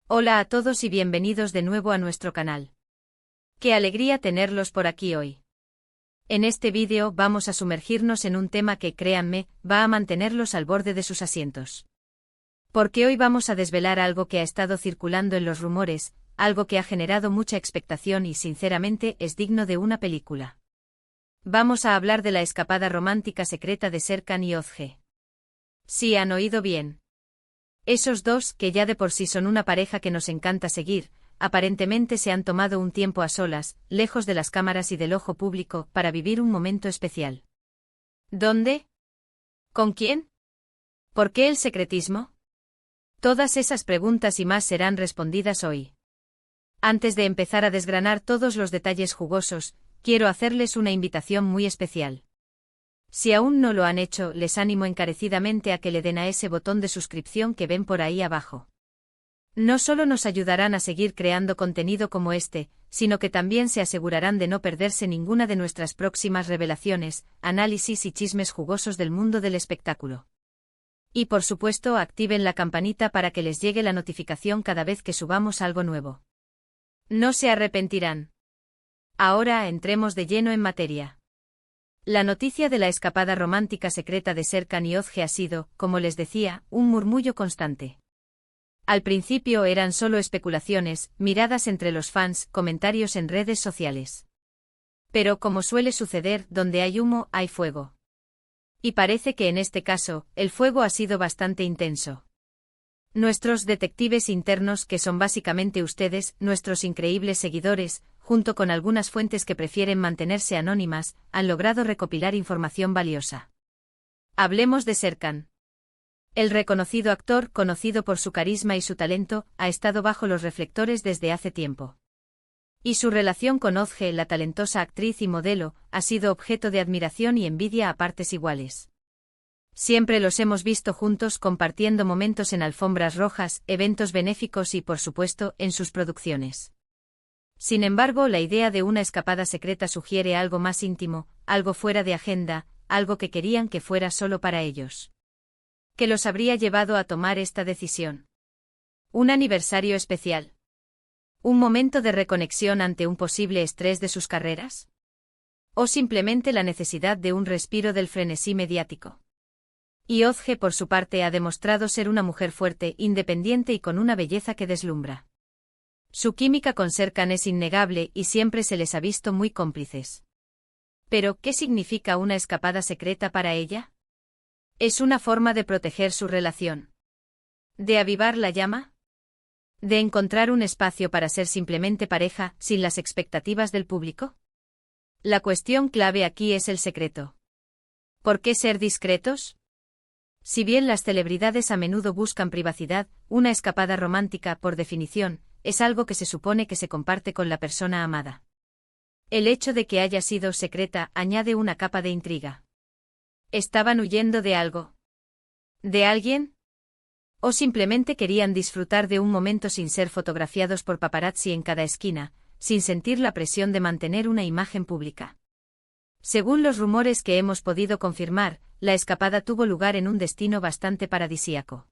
Hola a todos y bienvenidos de nuevo a nuestro canal. Qué alegría tenerlos por aquí hoy. En este vídeo vamos a sumergirnos en un tema que, créanme, va a mantenerlos al borde de sus asientos. Porque hoy vamos a desvelar algo que ha estado circulando en los rumores, algo que ha generado mucha expectación y sinceramente es digno de una película. Vamos a hablar de la escapada romántica secreta de Serkan y Özge. Sí, han oído bien. Esos dos, que ya de por sí son una pareja que nos encanta seguir, aparentemente se han tomado un tiempo a solas, lejos de las cámaras y del ojo público, para vivir un momento especial. ¿Dónde? ¿Con quién? ¿Por qué el secretismo? Todas esas preguntas y más serán respondidas hoy. Antes de empezar a desgranar todos los detalles jugosos, quiero hacerles una invitación muy especial. Si aún no lo han hecho, les animo encarecidamente a que le den a ese botón de suscripción que ven por ahí abajo. No solo nos ayudarán a seguir creando contenido como este, sino que también se asegurarán de no perderse ninguna de nuestras próximas revelaciones, análisis y chismes jugosos del mundo del espectáculo. Y por supuesto, activen la campanita para que les llegue la notificación cada vez que subamos algo nuevo. No se arrepentirán. Ahora entremos de lleno en materia. La noticia de la escapada romántica secreta de Serkan y Özge ha sido, como les decía, un murmullo constante. Al principio eran solo especulaciones, miradas entre los fans, comentarios en redes sociales. Pero como suele suceder, donde hay humo, hay fuego. Y parece que en este caso, el fuego ha sido bastante intenso. Nuestros detectives internos, que son básicamente ustedes, nuestros increíbles seguidores, junto con algunas fuentes que prefieren mantenerse anónimas, han logrado recopilar información valiosa. Hablemos de Serkan. El reconocido actor, conocido por su carisma y su talento, ha estado bajo los reflectores desde hace tiempo. Y su relación con Özge, la talentosa actriz y modelo, ha sido objeto de admiración y envidia a partes iguales. Siempre los hemos visto juntos compartiendo momentos en alfombras rojas, eventos benéficos y, por supuesto, en sus producciones. Sin embargo, la idea de una escapada secreta sugiere algo más íntimo, algo fuera de agenda, algo que querían que fuera solo para ellos. ¿Qué los habría llevado a tomar esta decisión? ¿Un aniversario especial? ¿Un momento de reconexión ante un posible estrés de sus carreras? ¿O simplemente la necesidad de un respiro del frenesí mediático? Y Özge, por su parte, ha demostrado ser una mujer fuerte, independiente y con una belleza que deslumbra. Su química con Serkan es innegable y siempre se les ha visto muy cómplices. Pero, ¿qué significa una escapada secreta para ella? ¿Es una forma de proteger su relación? ¿De avivar la llama? ¿De encontrar un espacio para ser simplemente pareja, sin las expectativas del público? La cuestión clave aquí es el secreto. ¿Por qué ser discretos? Si bien las celebridades a menudo buscan privacidad, una escapada romántica, por definición, es algo que se supone que se comparte con la persona amada. El hecho de que haya sido secreta añade una capa de intriga. ¿Estaban huyendo de algo? ¿De alguien? ¿O simplemente querían disfrutar de un momento sin ser fotografiados por paparazzi en cada esquina, sin sentir la presión de mantener una imagen pública? Según los rumores que hemos podido confirmar, la escapada tuvo lugar en un destino bastante paradisíaco.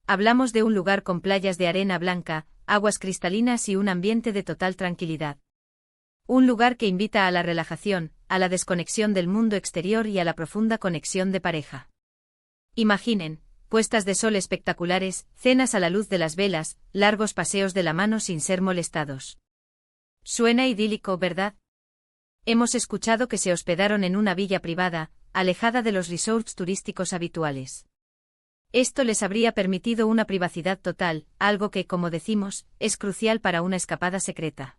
Hablamos de un lugar con playas de arena blanca, aguas cristalinas y un ambiente de total tranquilidad. Un lugar que invita a la relajación, a la desconexión del mundo exterior y a la profunda conexión de pareja. Imaginen, puestas de sol espectaculares, cenas a la luz de las velas, largos paseos de la mano sin ser molestados. Suena idílico, ¿verdad? Hemos escuchado que se hospedaron en una villa privada, alejada de los resorts turísticos habituales. Esto les habría permitido una privacidad total, algo que, como decimos, es crucial para una escapada secreta.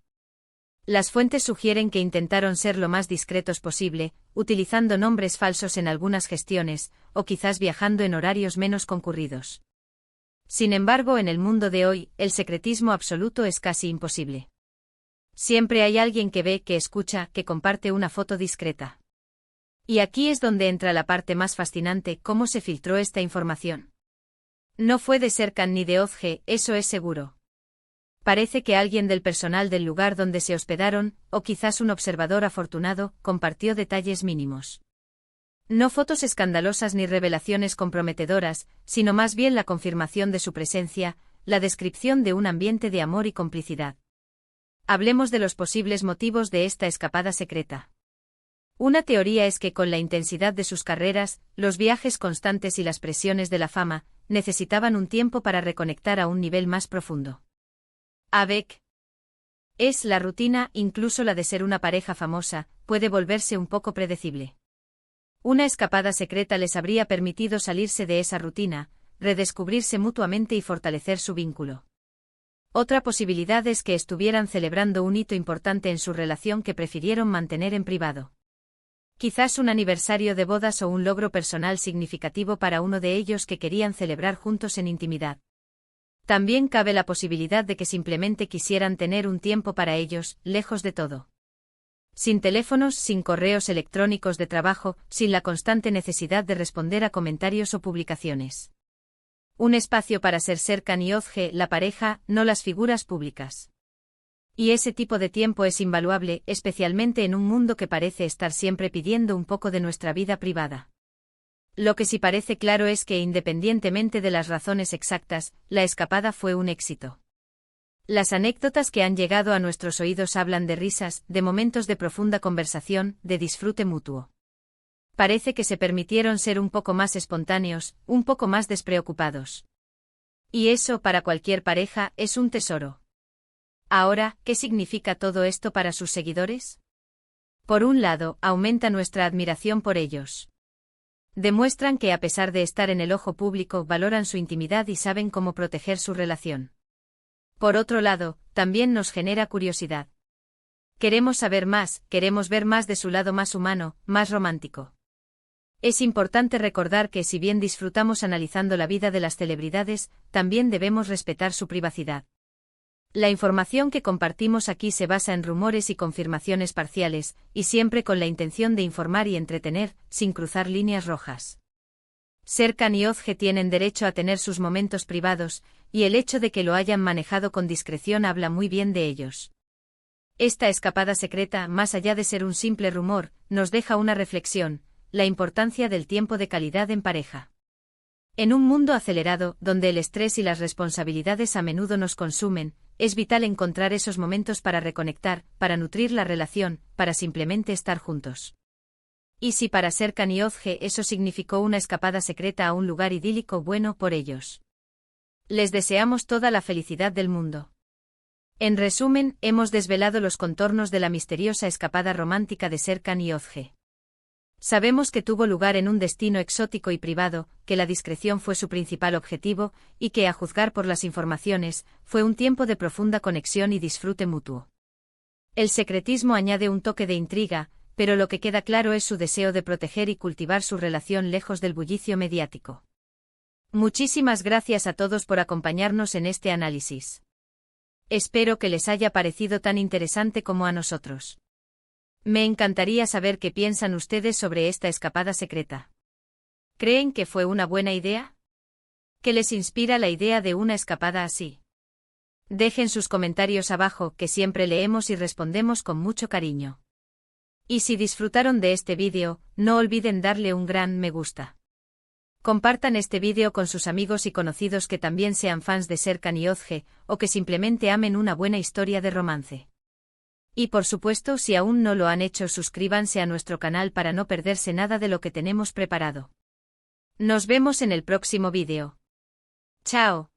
Las fuentes sugieren que intentaron ser lo más discretos posible, utilizando nombres falsos en algunas gestiones, o quizás viajando en horarios menos concurridos. Sin embargo, en el mundo de hoy, el secretismo absoluto es casi imposible. Siempre hay alguien que ve, que escucha, que comparte una foto discreta. Y aquí es donde entra la parte más fascinante: cómo se filtró esta información. No fue de Serkan ni de Özge, eso es seguro. Parece que alguien del personal del lugar donde se hospedaron, o quizás un observador afortunado, compartió detalles mínimos. No fotos escandalosas ni revelaciones comprometedoras, sino más bien la confirmación de su presencia, la descripción de un ambiente de amor y complicidad. Hablemos de los posibles motivos de esta escapada secreta. Una teoría es que con la intensidad de sus carreras, los viajes constantes y las presiones de la fama, necesitaban un tiempo para reconectar a un nivel más profundo. Avec es la rutina, incluso la de ser una pareja famosa, puede volverse un poco predecible. Una escapada secreta les habría permitido salirse de esa rutina, redescubrirse mutuamente y fortalecer su vínculo. Otra posibilidad es que estuvieran celebrando un hito importante en su relación que prefirieron mantener en privado. Quizás un aniversario de bodas o un logro personal significativo para uno de ellos que querían celebrar juntos en intimidad. También cabe la posibilidad de que simplemente quisieran tener un tiempo para ellos, lejos de todo. Sin teléfonos, sin correos electrónicos de trabajo, sin la constante necesidad de responder a comentarios o publicaciones. Un espacio para ser Serkan y Özge, la pareja, no las figuras públicas. Y ese tipo de tiempo es invaluable, especialmente en un mundo que parece estar siempre pidiendo un poco de nuestra vida privada. Lo que sí parece claro es que, independientemente de las razones exactas, la escapada fue un éxito. Las anécdotas que han llegado a nuestros oídos hablan de risas, de momentos de profunda conversación, de disfrute mutuo. Parece que se permitieron ser un poco más espontáneos, un poco más despreocupados. Y eso, para cualquier pareja, es un tesoro. Ahora, ¿qué significa todo esto para sus seguidores? Por un lado, aumenta nuestra admiración por ellos. Demuestran que a pesar de estar en el ojo público, valoran su intimidad y saben cómo proteger su relación. Por otro lado, también nos genera curiosidad. Queremos saber más, queremos ver más de su lado más humano, más romántico. Es importante recordar que si bien disfrutamos analizando la vida de las celebridades, también debemos respetar su privacidad. La información que compartimos aquí se basa en rumores y confirmaciones parciales, y siempre con la intención de informar y entretener, sin cruzar líneas rojas. Serkan y Özge tienen derecho a tener sus momentos privados, y el hecho de que lo hayan manejado con discreción habla muy bien de ellos. Esta escapada secreta, más allá de ser un simple rumor, nos deja una reflexión: la importancia del tiempo de calidad en pareja. En un mundo acelerado, donde el estrés y las responsabilidades a menudo nos consumen, es vital encontrar esos momentos para reconectar, para nutrir la relación, para simplemente estar juntos. Y si para Serkan y Özge eso significó una escapada secreta a un lugar idílico, bueno por ellos. Les deseamos toda la felicidad del mundo. En resumen, hemos desvelado los contornos de la misteriosa escapada romántica de Serkan y Özge. Sabemos que tuvo lugar en un destino exótico y privado, que la discreción fue su principal objetivo, y que, a juzgar por las informaciones, fue un tiempo de profunda conexión y disfrute mutuo. El secretismo añade un toque de intriga, pero lo que queda claro es su deseo de proteger y cultivar su relación lejos del bullicio mediático. Muchísimas gracias a todos por acompañarnos en este análisis. Espero que les haya parecido tan interesante como a nosotros. Me encantaría saber qué piensan ustedes sobre esta escapada secreta. ¿Creen que fue una buena idea? ¿Qué les inspira la idea de una escapada así? Dejen sus comentarios abajo, que siempre leemos y respondemos con mucho cariño. Y si disfrutaron de este vídeo, no olviden darle un gran me gusta. Compartan este vídeo con sus amigos y conocidos que también sean fans de Serkan y Özge, o que simplemente amen una buena historia de romance. Y por supuesto, si aún no lo han hecho, suscríbanse a nuestro canal para no perderse nada de lo que tenemos preparado. Nos vemos en el próximo vídeo. ¡Chao!